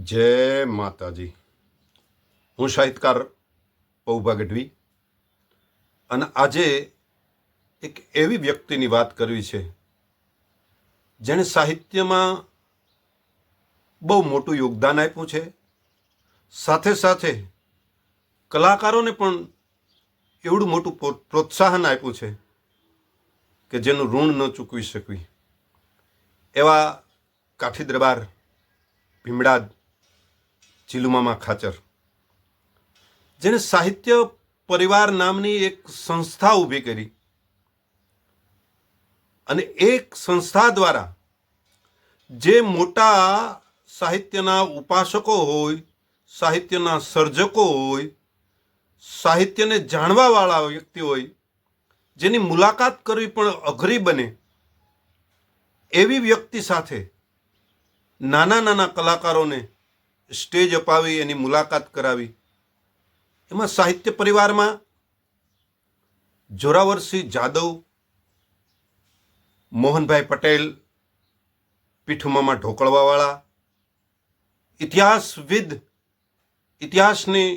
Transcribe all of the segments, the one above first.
જય માતાજી. હું સાહિત્યકાર પૌભા ગઢવી અને આજે એક એવી વ્યક્તિની વાત કરવી છે જેણે સાહિત્યમાં બહુ મોટું યોગદાન આપ્યું છે, સાથે સાથે કલાકારોને પણ એવડું મોટું પ્રોત્સાહન આપ્યું છે કે જેનું ઋણ ન ચૂકવી શકવી. એવા કાઠી દરબાર ભીમડાદ ચીલુમામા ખાચર, જેણે સાહિત્ય પરિવાર નામની એક સંસ્થા ઊભી કરી અને એક સંસ્થા દ્વારા જે મોટા સાહિત્યના ઉપાસકો હોય, સાહિત્યના સર્જકો હોય, સાહિત્યને જાણવાવાળા વ્યક્તિ હોય, જેની મુલાકાત કરવી પણ અઘરી બને એવી વ્યક્તિ સાથે નાના નાના કલાકારોને સ્ટેજ અપાવી એની મુલાકાત કરાવી. એમાં સાહિત્ય પરિવારમાં જોરાવરસિંહ જાદવ, મોહનભાઈ પટેલ, પીઠુમામા ઢોકળવાવાળા, ઇતિહાસવિદ, ઇતિહાસની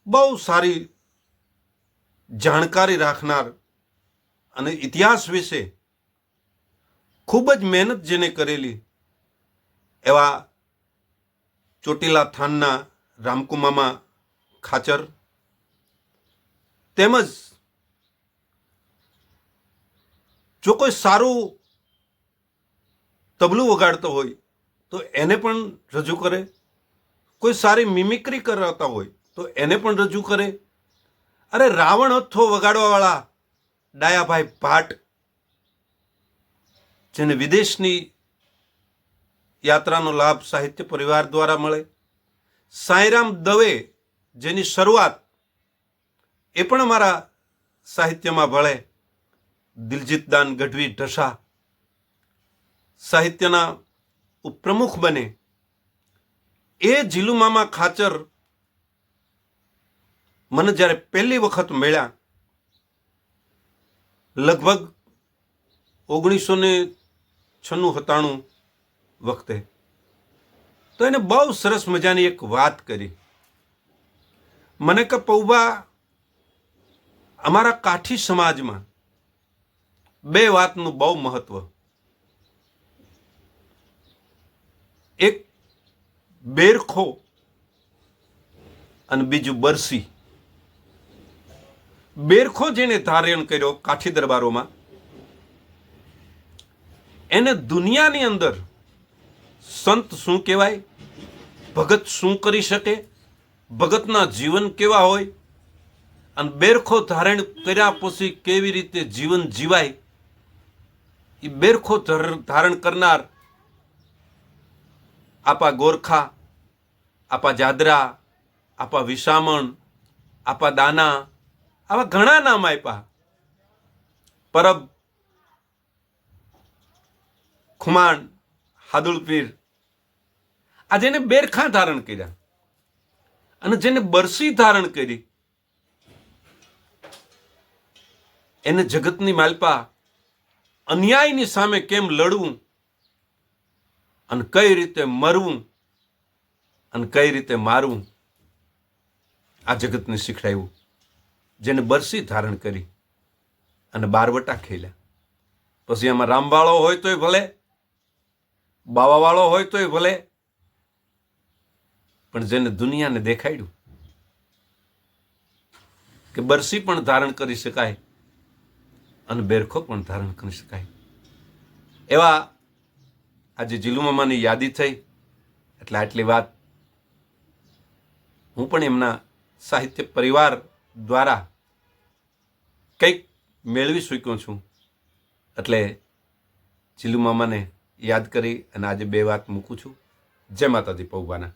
બહુ સારી જાણકારી રાખનાર અને ઇતિહાસ વિશે ખૂબ જ મહેનત જેને કરેલી એવા ચોટીલા થાનના રામકુમામા ખાચર, તેમજ જો કોઈ સારું તબલું વગાડતો હોય તો એને પણ રજૂ કરે, કોઈ સારી મિમિક્રી કરાવતા હોય તો એને પણ રજૂ કરે. અરે રાવણ હથ્થો વગાડવાવાળા ડાયાભાઈ ભાટ, જેને વિદેશની યાત્રાનો લાભ સાહિત્ય પરિવાર દ્વારા મળે. સાંઈરામ દવે, જેની શરૂઆત એ પણ અમારા સાહિત્યમાં ભળે. દિલજીતદાન ગઢવી ઢસા સાહિત્યના ઉપપ્રમુખ બને. એ જીલુમામા ખાચર મને જ્યારે પહેલી વખત મળ્યા, લગભગ 1996-97 વખતે, તો એને બહુ સરસ મજાની એક વાત કરી. મને કે પૌભા, અમારા કાઠી સમાજમાં બે વાતનું બહુ મહત્વ. એક બેરખો અને બીજું બરસી. બેરખો જેને ધારણ કર્યો કાઠી દરબારોમાં, એને દુનિયાની અંદર સંત શું કહેવાય, ભગત શું કરી શકે, ભગતના જીવન કેવા હોય, અને બેરખો ધારણ કર્યા પછી કેવી રીતે જીવન જીવાય, એ બેરખો ધારણ કરનાર આપા ગોરખા, આપા જાદરા, આપા વિસામણ, આપા દાના, આવા ઘણા નામ આપ્યા. પરબ, ખુમાણ, હાદુળપીર, આ જેને બેરખા ધારણ કર્યા અને જેને બરસી ધારણ કરી, એને જગતની માલપા અન્યાયની સામે કેમ લડવું અને કઈ રીતે મરવું અને કઈ રીતે મારવું, આ જગતને શીખડાયું. જેને બરસી ધારણ કરી અને બારવટા ખેલ્યા. પછી એમાં રામવાળો હોય તોય ભલે, બાવાવાળો હોય તોય ભલે, પણ જેને દુનિયાને દેખાડ્યું કે બરસી પણ ધારણ કરી શકાય અને બેરખો પણ ધારણ કરી શકાય. એવા આજે જીલુમામાની યાદી થઈ એટલે આટલી વાત હું પણ એમના સાહિત્ય પરિવાર દ્વારા કંઈક મેળવી શક્યો છું. એટલે જીલુમામાને યાદ કરી અને આજે બે વાત મૂકું છું. જય માતાજી પૌભાના.